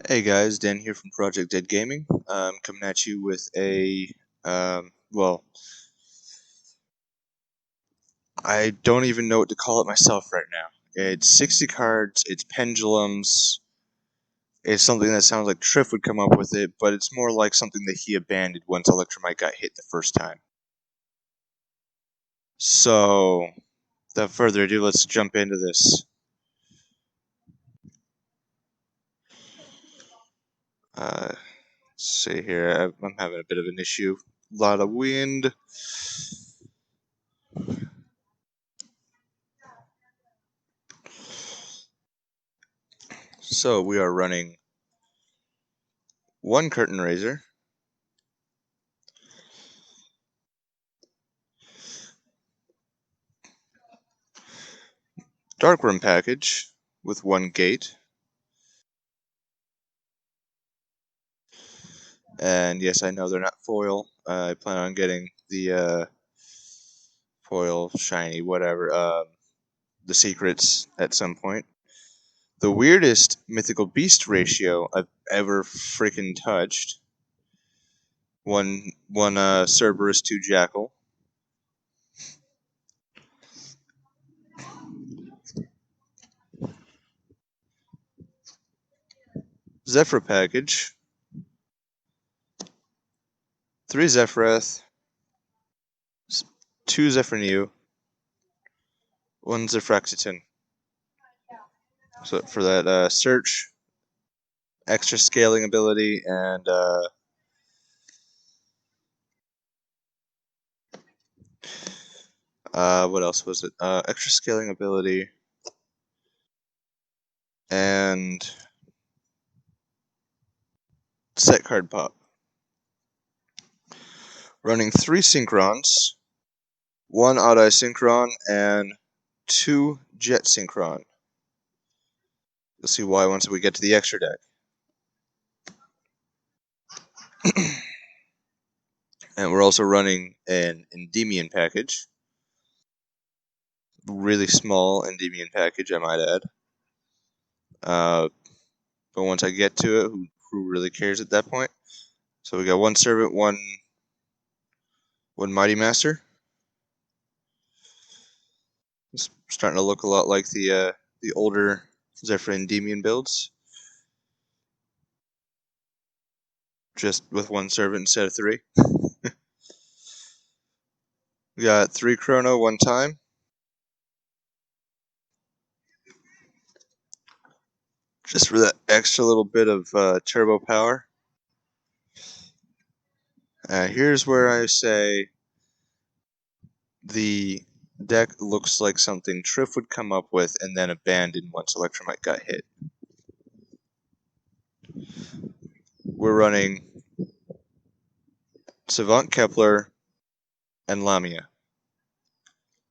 Hey guys, Dan here from Project Dead Gaming. I'm coming at you with a, well, I don't even know what to call it myself right now. It's 60 cards, it's pendulums, it's something that sounds like Triff would come up with it, but it's more like something that he abandoned once Electromite got hit the first time. So, without further ado, let's jump into this. Let's see here, I'm having a bit of an issue. A lot of wind. So, we are running one curtain raiser, darkroom package with one gate, and yes, I know they're not foil. I plan on getting the foil, shiny, whatever, the secrets at some point. The weirdest mythical beast ratio I've ever freaking touched. One Cerberus, two Jackal. Zephyr package. 3 Zephyrath. 2 Zephyr 1 Zephyraxiton. So for that search, extra scaling ability, and what else was it? Extra scaling ability, and set card pop. Running 3 Synchrons, 1 Odd-Eye Synchron, and 2 Jet Synchron. You'll see why once we get to the extra deck. And we're also running an Endymion package. Really small Endymion package, I might add. But once I get to it, who really cares at that point? So we got 1 Servant, 1 Mighty Master. It's starting to look a lot like the older Zephyr Endymion builds. Just with 1 Servant instead of 3. We got 3 Chrono, 1 time. Just for that extra little bit of turbo power. Here's where I say the deck looks like something Triff would come up with and then abandon once Electromite got hit. We're running Savant Kepler and Lamia.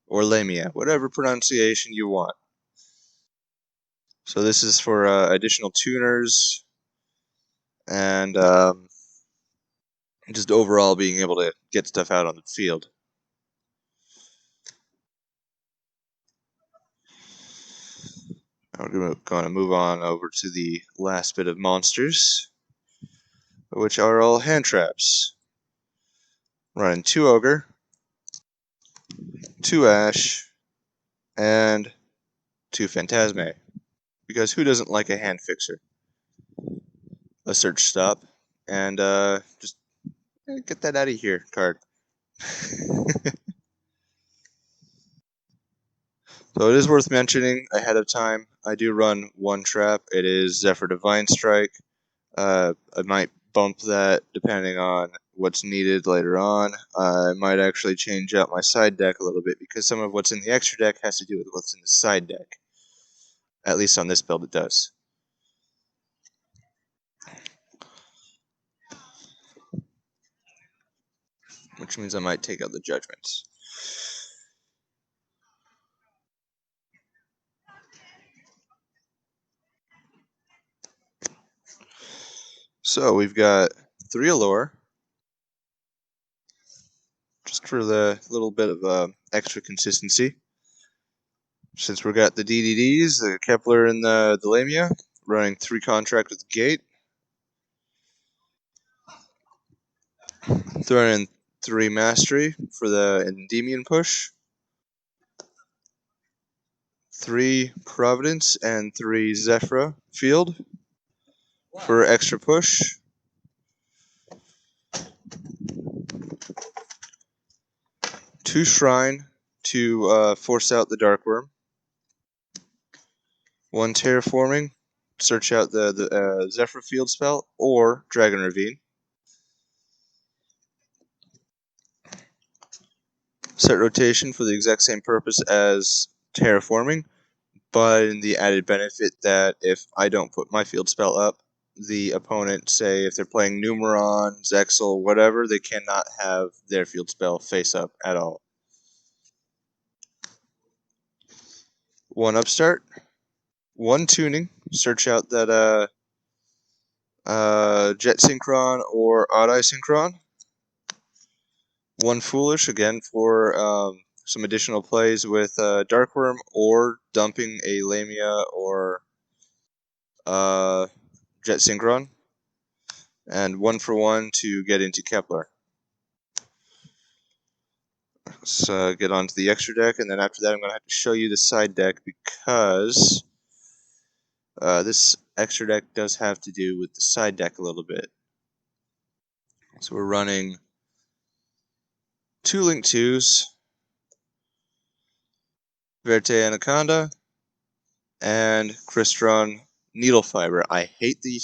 Or Lamia, whatever pronunciation you want. So this is for additional tuners and just overall being able to get stuff out on the field. We're going to move on over to the last bit of monsters, which are all hand traps. Running 2 Ogre, 2 Ash, and 2 Phantasme. Because who doesn't like a hand fixer? A search stop, and just get that out of here card. So it is worth mentioning ahead of time, I do run 1 trap. It is Zephyr Divine Strike. I might bump that depending on what's needed later on. I might actually change out my side deck a little bit because some of what's in the extra deck has to do with what's in the side deck. At least on this build it does. Which means I might take out the Judgments. So we've got 3 Allure, just for the little bit of extra consistency. Since we've got the DDDs, the Kepler and the Lamia, running 3 Contract with the Gate, Throwing in 3 Mastery for the Endymion push, 3 Providence, and 3 Zephyra Field for extra push. 2 Shrine to force out the Dark Worm. 1 Terraforming, search out the Zephyr Field spell or Dragon Ravine. Set rotation for the exact same purpose as Terraforming, but in the added benefit that if I don't put my field spell up, the opponent, say if they're playing Numeron, Zexal, whatever, they cannot have their field spell face up at all. 1 Upstart, 1 Tuning, search out that Jet Synchron or Odd Eye Synchron. 1 Foolish, again for some additional plays with Darkworm or dumping a Lamia or Jet Synchron. And 1 for 1 to get into Kepler. Let's get on to the extra deck, and then after that I'm going to have to show you the side deck because this extra deck does have to do with the side deck a little bit. So we're running 2 Link 2s, Verte Anaconda, and Crystron Needle Fiber. I hate the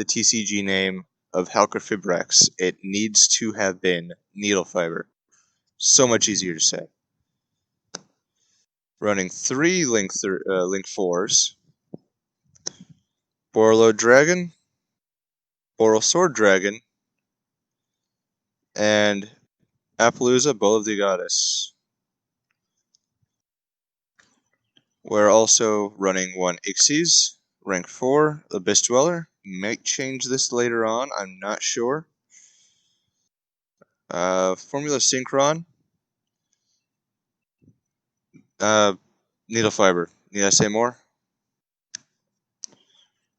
TCG name of Halcrofibrex. It needs to have been Needle Fiber. So much easier to say. Running 3 Link 4s, Borreload Dragon, Boral Sword Dragon, and Appaloosa Bow of the Goddess. We're also running 1 Ixies, rank 4, Abyss Dweller. Might change this later on, I'm not sure. Formula Synchron. Needle Fiber. Need I say more?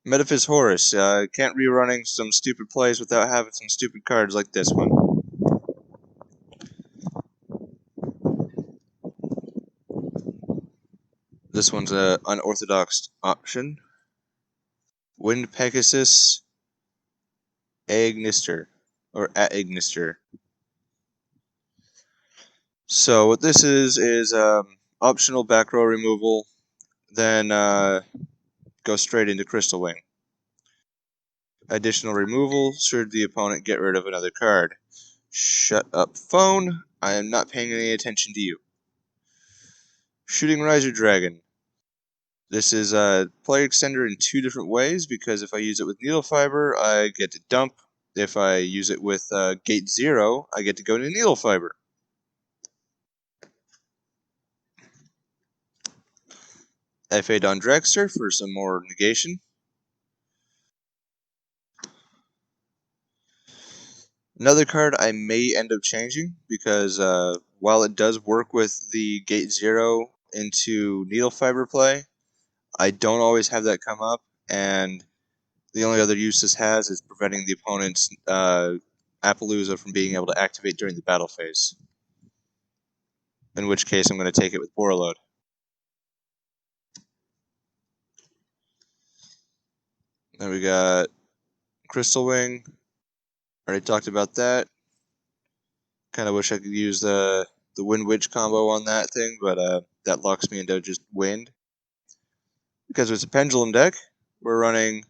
Metaphys Horus. Can't rerunning some stupid plays without having some stupid cards like this one. This one's an unorthodox option. Wind Pegasus Agnister, or Agnister. So what this is optional back row removal, then go straight into Crystal Wing. Additional removal should the opponent get rid of another card. Shut up, phone. I am not paying any attention to you. Shooting Riser Dragon. This is a player extender in 2 different ways because if I use it with Needle Fiber, I get to dump. If I use it with Gate 0, I get to go to Needle Fiber. F.A. Don Dragster for some more negation. Another card I may end up changing because while it does work with the Gate 0 into Needle Fiber play, I don't always have that come up, and the only other use this has is preventing the opponent's Appaloosa from being able to activate during the battle phase. In which case, I'm going to take it with Borreload. Then we got Crystal Wing. Already talked about that. Kind of wish I could use the Wind Witch combo on that thing, but that locks me into just Wind. Because it's a Pendulum deck, we're running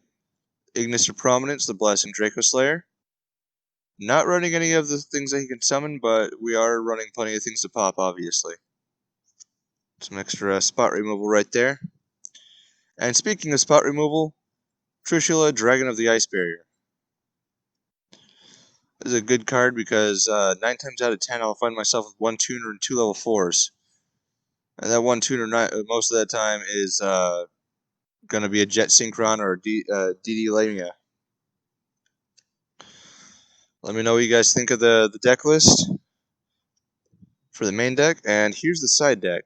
Ignister Prominence, the Blasting Draco Slayer. Not running any of the things that he can summon, but we are running plenty of things to pop, obviously. Some extra spot removal right there. And speaking of spot removal, Trishula, Dragon of the Ice Barrier. This is a good card because 9 times out of 10 I'll find myself with 1 tuner and 2 level 4s. And that 1 tuner most of that time is going to be a Jet Synchron or a DD Lamia. Let me know what you guys think of the deck list for the main deck, and here's the side deck.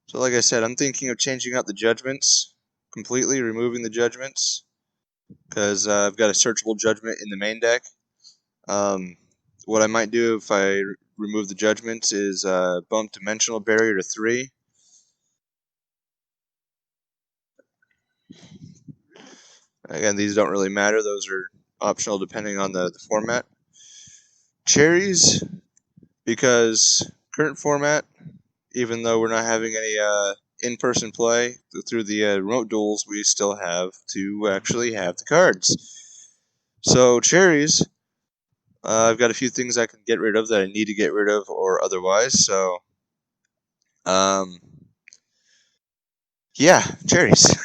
So like I said, I'm thinking of changing out the judgments completely, removing the judgments. because I've got a searchable judgment in the main deck. What I might do if I remove the judgments is bump dimensional barrier to 3. Again, these don't really matter. Those are optional depending on the format. Cherries, because current format, even though we're not having any in-person play through the remote duels, we still have to actually have the cards. So cherries, I've got a few things I can get rid of that I need to get rid of or otherwise. So, um, yeah, cherries.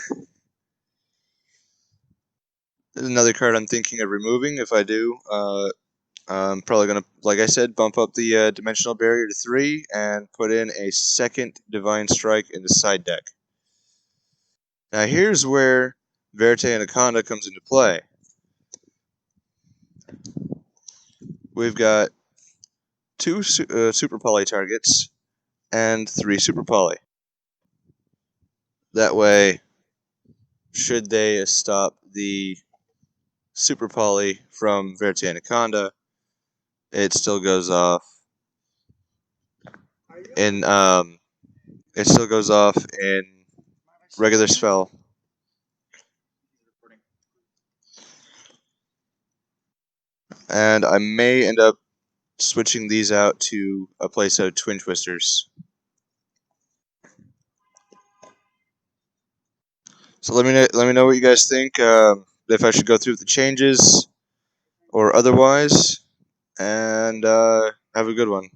There's another card I'm thinking of removing. If I do, I'm probably going to, like I said, bump up the dimensional barrier to 3 and put in a second Divine Strike in the side deck. Now here's where Verte Anaconda comes into play. We've got 2 Super Poly targets and 3 Super Poly. That way, should they stop the Super Poly from Verte Anaconda, it still goes off in regular spell. And I may end up switching these out to a playset of Twin Twisters. So let me know what you guys think. If I should go through the changes or otherwise. And have a good one.